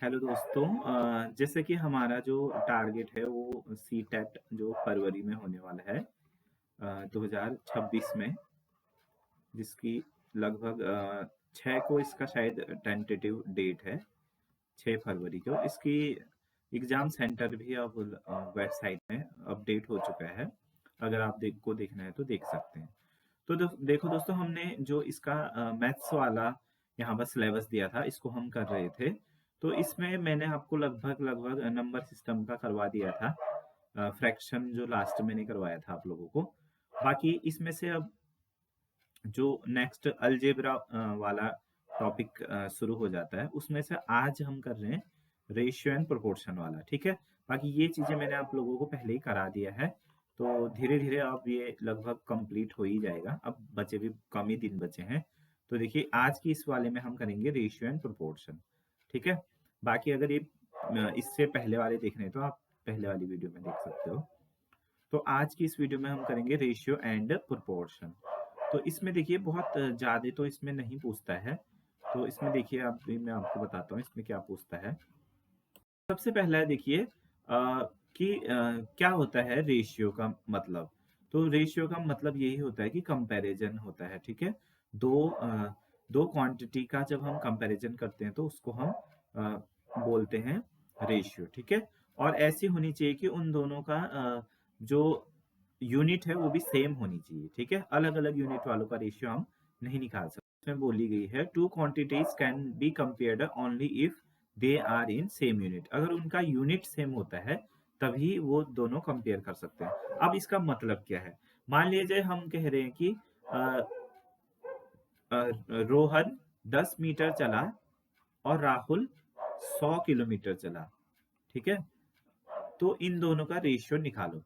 Hello दोस्तों। जैसे कि हमारा जो टारगेट है वो सी टेट जो फरवरी में होने वाला है 2026 में, जिसकी लगभग 6 को इसका शायद टेंटेटिव डेट है। 6 फरवरी को इसकी एग्ज़ाम सेंटर भी अब वेबसाइट में अपडेट हो चुका है। अगर आप देखना है तो देख सकते हैं। तो देखो दोस्तों, हमने जो इसका मैथ्स वाला यहाँ पर सिलेबस दिया था, इसको हम कर रहे थे। तो इसमें मैंने आपको लगभग लगभग नंबर सिस्टम का करवा दिया था। फ्रैक्शन जो लास्ट में नहीं करवाया था आप लोगों को। बाकी इसमें से अब जो नेक्स्ट अलजेब्रा वाला टॉपिक शुरू हो जाता है, उसमें से आज हम कर रहे हैं रेशियो एंड प्रोपोर्शन वाला। ठीक है, बाकी ये चीज़ें मैंने आप लोगों को पहले ही करा दिया है। तो धीरे धीरे अब ये लगभग कंप्लीट हो ही जाएगा। अब बचे भी कम ही दिन बचे हैं। तो देखिए, आज की इस वाले में हम करेंगे रेशियो एंड प्रोपोर्शन। ठीक है, बाकी अगर ये इससे पहले वाले देखने हैं तो आप पहले वाली वीडियो में देख सकते हो। तो आज की इस वीडियो में हम करेंगे रेशियो एंड प्रोपोर्शन। तो इसमें देखिए, बहुत ज़्यादा तो इसमें नहीं पूछता है। तो इसमें देखिए, अभी मैं आपको बताता हूँ इसमें क्या पूछता है। सबसे पहला है देखिए कि क्या होता है रेशियो का मतलब। तो रेशियो का मतलब यही होता है कि कंपैरिजन होता है। ठीक है, दो क्वांटिटी का जब हम कंपैरिजन करते हैं तो उसको हम बोलते हैं रेशियो। ठीक है, और ऐसी होनी चाहिए कि उन दोनों का जो यूनिट है वो भी सेम होनी चाहिए। ठीक है, अलग अलग यूनिट वालों का रेशियो हम नहीं निकाल सकते। इसमें बोली गई है two quantities can be compared only if they are in same unit. अगर उनका यूनिट सेम होता है तभी वो दोनों कंपेयर कर सकते हैं। अब इसका मतलब क्या है? मान लीजिए हम कह रहे हैं कि अ, रोहन 10 मीटर चला और राहुल 100 किलोमीटर चला। ठीक है, तो इन दोनों का रेशियो निकालो।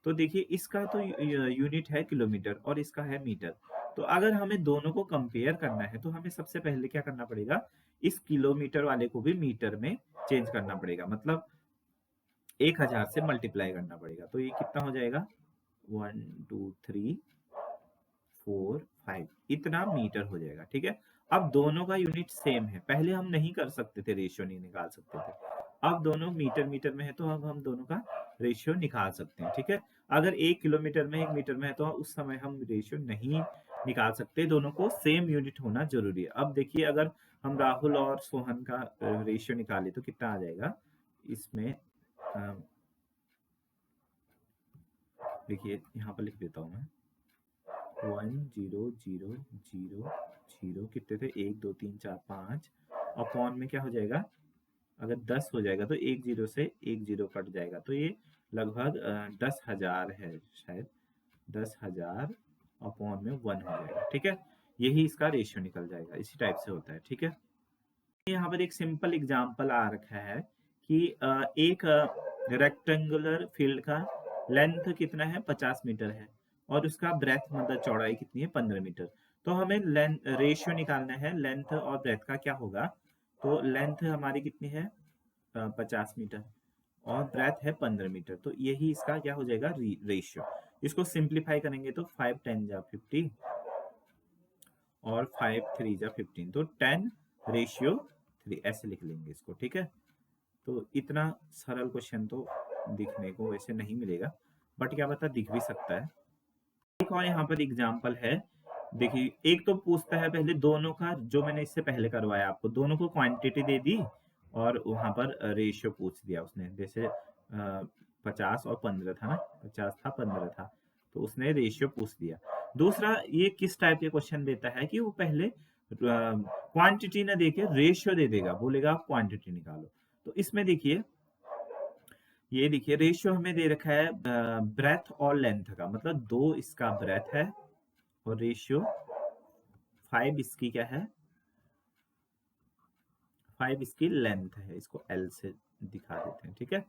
तो देखिए, इसका तो यूनिट है किलोमीटर और इसका है मीटर। तो अगर हमें दोनों को कंपेयर करना है तो हमें सबसे पहले क्या करना पड़ेगा, इस किलोमीटर वाले को भी मीटर में चेंज करना पड़ेगा। मतलब 1000 से मल्टीप्लाई करना पड़ेगा। तो ये कितना हो जाएगा, 1 2 3 4 5, इतना मीटर हो जाएगा। ठीक है, अब दोनों का यूनिट सेम है। पहले हम नहीं कर सकते थे, रेशियो नहीं निकाल सकते थे। अब दोनों मीटर मीटर में है तो अब हम दोनों का रेशियो निकाल सकते हैं। ठीक है, अगर 1 किलोमीटर में 1 मीटर में है तो उस समय हम रेशियो नहीं निकाल सकते। दोनों को सेम यूनिट होना जरूरी है। अब देखिए, अगर हम राहुल और सोहन का रेशियो निकाले तो कितना आ जाएगा इसमें। देखिए, यहाँ पर लिख देता हूँ मैं। 1 0 0 0 0 कितने थे, 1 2 3 4 5 अपॉन में क्या हो जाएगा, अगर 10 हो जाएगा तो 1 0 से 1 0 कट जाएगा। तो ये लगभग 10,000 है शायद। 10,000 अपॉन में 1 हो जाएगा। ठीक है, यही इसका रेशियो निकल जाएगा। इसी टाइप से होता है। ठीक है, यहाँ पर एक सिंपल एग्जांपल आ रखा है कि एक रेक्टेंगुलर फील्ड का लेंथ कितना है, 50 मीटर है, और उसका ब्रेथ मतलब चौड़ाई कितनी है, 15 मीटर। तो हमें लेंथ रेशियो निकालना है लेंथ और ब्रेथ का। क्या होगा, तो लेंथ हमारी कितनी है, 50 मीटर, और ब्रेथ है 15 मीटर। तो यही इसका क्या हो जाएगा, रेशियो। इसको सिंप्लीफाई करेंगे तो 5 10 जा 50 और 5 3 जा 15, तो 10 रेशियो 3 ऐसे लिख लेंगे इसको। ठीक है, तो इतना सरल क्वेश्चन तो दिखने को वैसे नहीं मिलेगा, बट क्या पता दिख भी सकता है। एक और यहाँ पर एग्जांपल है। देखिए, एक तो पूछता है पहले दोनों का, जो मैंने इससे पहले करवाया आपको, दोनों को क्वांटिटी दे दी और वहां पर रेशियो पूछ दिया उसने। जैसे 50 और 15 था ना, 50 था 15 था, तो उसने रेशियो पूछ दिया। दूसरा, ये किस टाइप के क्वेश्चन देता है कि वो पहले क्वांटिटी ना देके रेशियो दे देगा, बोलेगा आप क्वांटिटी निकालो। तो इसमें देखिए, ये देखिए रेशियो हमें दे रखा है ब्रेथ और लेंथ का, मतलब 2 इसका ब्रेथ है और रेशियो 5 इसकी क्या है, 5 इसकी लेंथ है। इसको एल से दिखा देते हैं। ठीक है,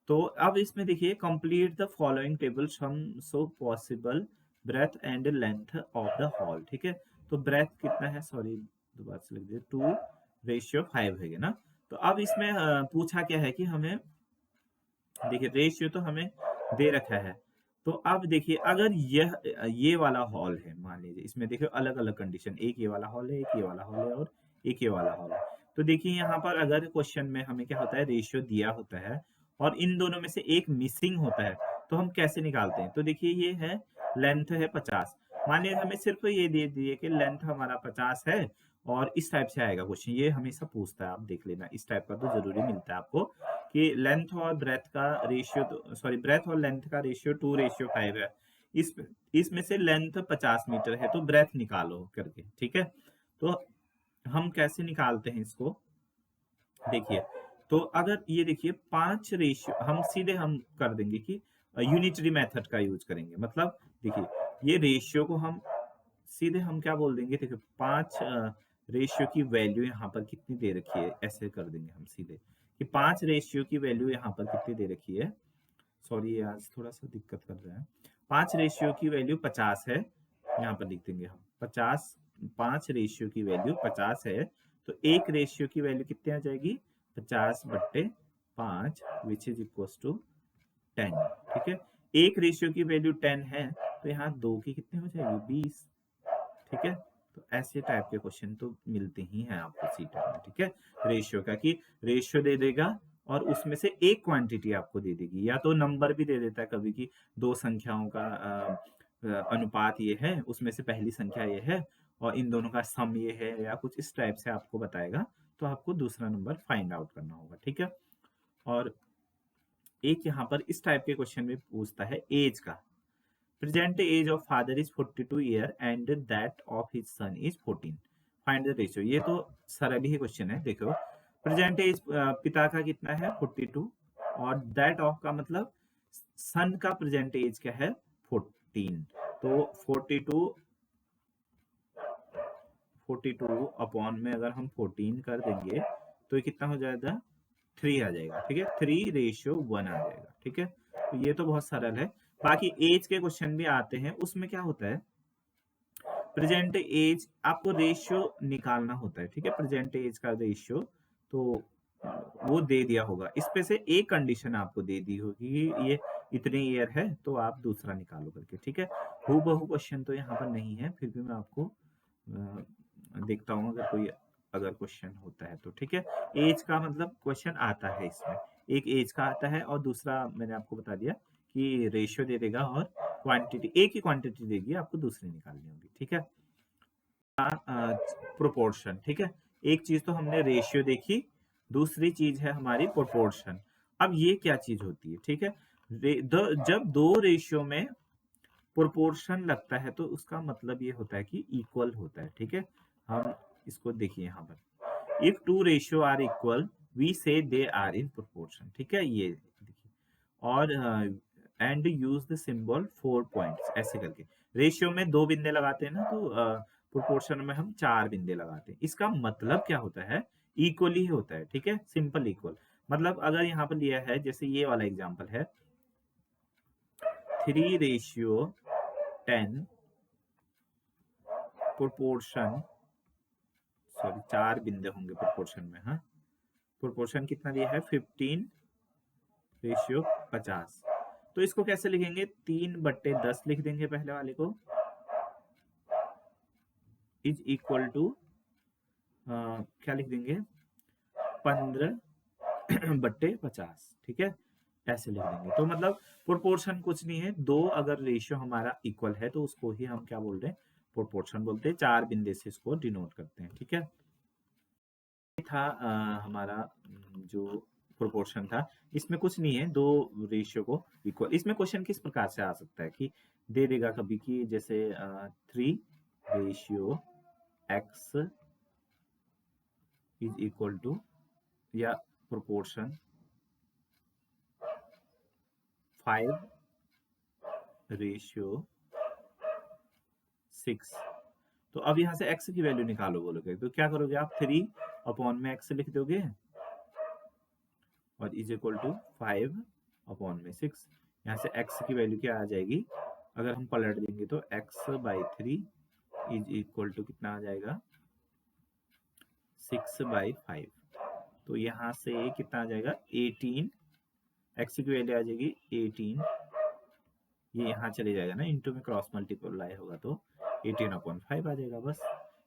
तो अब इसमें देखिए, complete the following table some so possible breadth and length of the hall. ठीक है, तो ब्रेथ कितना है, सॉरी दोबारा से लिख दिया, 2 रेशियो 5 है ना। तो अब इसमें पूछा क्या है कि हमें, देखिए रेशियो तो हमें दे रखा है। तो अब देखिए, अगर ये वाला हॉल है, मान लीजिए इसमें देखिए अलग अलग कंडीशन, एक ये वाला हॉल है, एक ये वाला हॉल है और एक ये वाला हॉल है। तो देखिए यहाँ पर अगर क्वेश्चन में हमें क्या होता है, रेशियो दिया होता है और इन दोनों में से एक मिसिंग होता है, तो हम कैसे निकालते हैं? तो देखिए ये है, लेंथ है 50, मानिए हमें सिर्फ ये दे दिए कि लेंथ हमारा 50 है और इस टाइप से आएगा क्वेश्चन, ये हमेशा पूछता है, आप देख लेना, इस टाइप का तो जरूरी मिलता है आपको कि लेंथ और ब्रेथ का रेशियो, तो सॉरी ब्रेथ और लेंथ का रेशियो 2:5 है, इस इसमें से लेंथ 50 मीटर है तो ब्रेथ निकालो करके, ठीक है। तो हम कैसे निकालते हैं इसको, देखिए, तो अगर ये देखिए 5 रेशियो, हम सीधे हम कर देंगे कि यूनिटरी मेथड का यूज करेंगे, मतलब देखिए ये रेशियो को हम सीधे हम क्या बोल देंगे, देखिए 5 रेशियो की वैल्यू यहाँ पर कितनी दे रखी है, ऐसे कर देंगे हम सीधे कि 5 रेशियो की वैल्यू यहाँ पर कितनी दे रखी है, सॉरी आज थोड़ा सा दिक्कत कर रहा है, 5 रेशियो की वैल्यू 50 है, यहाँ पर लिख देंगे हम 50, 5 रेशियो की वैल्यू 50 है, तो एक रेशियो की वैल्यू कितनी आ जाएगी, 50/5 विच इज इक्वल टू 10, ठीक है। एक रेशियो की वैल्यू 10 है तो यहाँ 2 की कितनी हो जाएगी, 20, ठीक है। तो ऐसे टाइप के क्वेश्चन तो मिलते ही हैं आपको सीटेट में, ठीक है। रेशियो का कि रेशियो दे देगा और उसमें से एक क्वांटिटी आपको दे देगी, या तो नंबर भी दे देता है कभी कि दो संख्याओं का अनुपात ये है, उसमें से पहली संख्या ये है और इन दोनों का सम ये है, या कुछ इस टाइप से आपको बताएगा, तो आपको दूसरा नंबर फाइंड आउट करना होगा, ठीक है। और एक यहाँ पर इस टाइप के क्वेश्चन में पूछता है एज का, present age of father is 42 year and that of his son is 14, find the ratio. ये तो सरल ही क्वेश्चन है, देखो प्रेजेंट एज पिता का कितना है 42 और दैट ऑफ का मतलब सन का प्रेजेंट एज क्या है 14, तो 42 अपॉन में अगर हम 14 कर देंगे तो ये कितना हो जाएगा, 3 आ जाएगा, ठीक है, 3:1 आ जाएगा, ठीक है। तो ये तो बहुत सरल है। बाकी एज के क्वेश्चन भी आते हैं, उसमें क्या होता है, प्रेजेंट एज आपको रेशियो निकालना होता है, ठीक है, प्रेजेंट एज का रेशियो, तो वो दे दिया होगा, इस पे से एक कंडीशन आपको दे दी होगी कि ये इतने ईयर है, तो आप दूसरा निकालो करके, ठीक है। हूबहू क्वेश्चन तो यहाँ पर नहीं है, फिर भी मैं आपको देखता हूँ अगर क्वेश्चन होता है तो, ठीक है। एज का मतलब क्वेश्चन आता है इसमें, एक एज का आता है और दूसरा मैंने आपको बता दिया कि रेशियो दे देगा और क्वांटिटी, एक ही क्वांटिटी देगी, आपको दूसरी निकालनी होगी, ठीक है। प्रोपोर्शन, ठीक है, एक चीज तो हमने रेशियो देखी, दूसरी चीज है हमारी प्रोपोर्शन। अब ये क्या चीज होती है, ठीक है, जब दो रेशियो में प्रोपोर्शन लगता है तो उसका मतलब ये होता है कि इक्वल होता है, ठीक है। हम इसको देखिए यहाँ पर, if two ratio are equal we say they are in proportion, ठीक है, ये देखिए, और and use the symbol 4 points, ऐसे करके रेशियो में 2 बिंदे लगाते हैं ना, तो प्रोपोर्शन में हम 4 बिंदे लगाते हैं, इसका मतलब क्या होता है, इक्वल ही होता है, ठीक है, सिंपल इक्वल। मतलब अगर यहाँ पर लिया है, जैसे ये वाला एग्जांपल है 3:10 प्रोपोर्शन, सॉरी 4 बिंदे होंगे प्रोपोर्शन में, हाँ, प्रोपोर्शन कितना दिया है 15:50, तो इसको कैसे लिखेंगे, 3/10 लिख देंगे पहले वाले को, इज इक्वल टू क्या लिख देंगे 15/50, ठीक है, ऐसे लिख देंगे। तो मतलब प्रोपोर्शन कुछ नहीं है, दो अगर रेशियो हमारा इक्वल है तो उसको ही हम क्या बोल रहे हैं, प्रोपोर्शन बोलते हैं, 4 बिंदे से इसको डिनोट करते हैं, ठीक है। था हमारा जो प्रोपोर्शन था, इसमें कुछ नहीं है, दो रेशियो को इक्वल, इसमें क्वेश्चन किस प्रकार से आ सकता है कि दे देगा कभी कि जैसे 3:x इज इक्वल टू, या प्रोपोर्शन 5:6, तो अब यहाँ से x की वैल्यू निकालो बोलोगे, तो क्या करोगे आप, 3 अपॉन में x लिख दोगे और इज इक्वल टू 5 अपॉन में 6, यहाँ से x की वैल्यू क्या आ जाएगी, अगर हम पलट देंगे तो x/3 इज इक्वल टू कितना आ जाएगा 6/5, तो यहाँ से कितना आ जाएगा 18, x की वैल्यू आ जाएगी 18, ये यहाँ चले जाएगा ना, इंटू में क्रॉस मल्टीप्लाई होगा तो 18/5 आ जाएगा, बस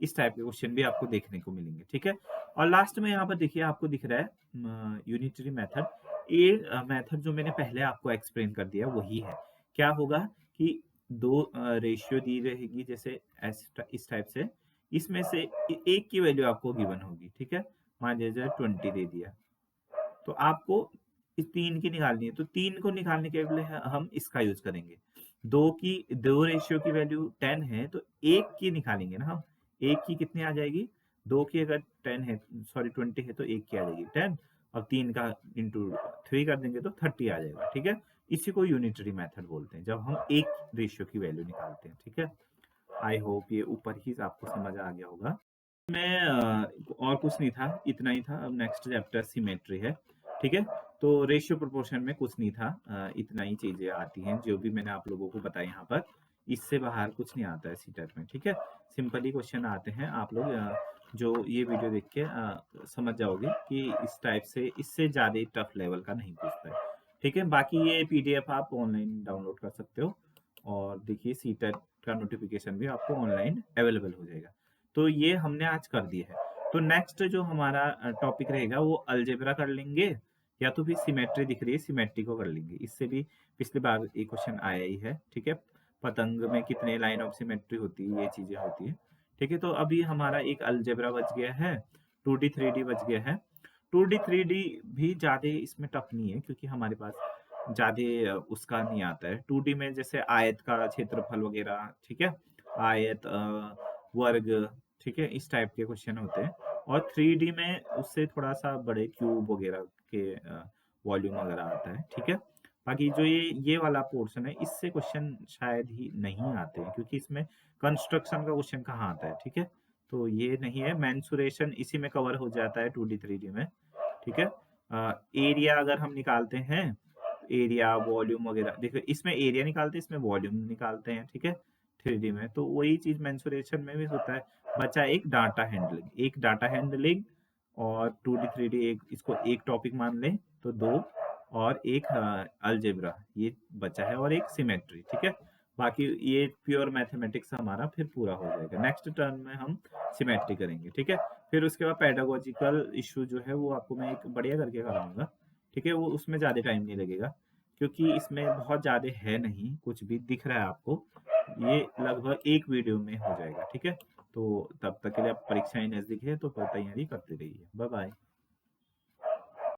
इस टाइप के क्वेश्चन भी आपको देखने को मिलेंगे, ठीक है। और लास्ट में यहाँ पर देखिए आपको दिख रहा है यूनिटरी मेथड। ये मेथड जो मैंने पहले आपको एक्सप्लेन कर दिया वही है। क्या होगा कि दो रेशियो दी रहेगी जैसे इस टाइप से, इसमें से एक की वैल्यू आपको गिवन होगी, ठीक है। मान लीजिए 20 दे दिया, तो आपको इस 3 की निकालनी है, तो 3 को निकालने के लिए हम इसका यूज करेंगे। दो रेशियो की वैल्यू 10 है तो एक की निकालेंगे ना हम। एक की कितनी आ जाएगी, दो की अगर 10 है, सॉरी 20 है, तो एक की आ जाएगी 10, और 3 का इंटू 3 कर देंगे तो 30 आ जाएगा, ठीक है। इसी को यूनिटरी मेथड बोलते हैं, जब हम एक रेशियो की वैल्यू निकालते हैं, ठीक है। आई होप ये ऊपर ही आपको समझ आ गया होगा। मैं और कुछ नहीं था, इतना ही था। अब नेक्स्ट चैप्टर सिमेट्री है, ठीक है। तो रेशियो प्रोपोर्शन में कुछ नहीं था, इतना ही चीजें आती हैं जो भी मैंने आप लोगों को बताया यहाँ पर। इससे बाहर कुछ नहीं आता है सीटेट में, ठीक है। सिंपली क्वेश्चन आते हैं, आप लोग जो ये वीडियो देख के समझ जाओगे कि इस टाइप से, इससे ज्यादा टफ लेवल का नहीं पूछता है, ठीक है। बाकी ये पीडीएफ आप ऑनलाइन डाउनलोड कर सकते हो, और देखिए सीटेट का नोटिफिकेशन भी आपको ऑनलाइन अवेलेबल हो जाएगा। तो ये हमने आज कर दिया है। तो नेक्स्ट जो हमारा टॉपिक रहेगा वो अलजेब्रा कर लेंगे, या तो फिर सिमेट्री दिख रही है, सिमेट्री को कर लेंगे। इससे भी पिछली बार एक क्वेश्चन आया ही है, ठीक है। पतंग में कितने लाइन ऑफ सिमेट्री होती है, ये चीजें होती है, ठीक है। तो अभी हमारा एक अलजेब्रा बच गया है, 2D 3D बच गया है। 2D 3D भी ज्यादा इसमें टफ नहीं है, क्योंकि हमारे पास ज्यादा उसका नहीं आता है। 2D में जैसे आयत का क्षेत्रफल वगैरह, ठीक है, आयत, वर्ग, ठीक है, इस टाइप के क्वेश्चन होते हैं। और 3D में उससे थोड़ा सा बड़े क्यूब वगैरह के वॉल्यूम वगैरह आता है, ठीक है। बाकी जो ये वाला पोर्शन है, इससे क्वेश्चन शायद ही नहीं आते हैं, क्योंकि इसमें कंस्ट्रक्शन का क्वेश्चन कहाँ आता है, ठीक है। तो ये नहीं है, मेंसुरेशन इसी में कवर हो जाता है 2D 3D में, ठीक है। एरिया अगर हम निकालते हैं, एरिया वॉल्यूम वगैरह, देखो इसमें एरिया निकालते हैं, इसमें वॉल्यूम निकालते हैं, ठीक है। 3D में तो वही चीज मेंसुरेशन में भी होता है। बचा एक डाटा हैंडलिंग, और 2D 3D एक, इसको एक टॉपिक मान लें तो दो, और एक अलजेब्रा ये बचा है, और एक सिमेट्री, ठीक है। बाकी ये प्योर मैथमेटिक्स हमारा फिर पूरा हो जाएगा। नेक्स्ट टर्म में हम सिमेट्री करेंगे, ठीक है। फिर उसके बाद पेडागोजिकल इशू जो है वो आपको मैं एक बढ़िया करके कराऊंगा, ठीक है। वो उसमें ज़्यादा टाइम नहीं लगेगा, क्योंकि इसमें बहुत ज़्यादा है नहीं, कुछ भी दिख रहा है आपको, ये लगभग एक वीडियो में हो जाएगा, ठीक है। तो तब तक के लिए आप परीक्षाएं नज़दीक है तो तैयारी करते रहिए। Bye bye.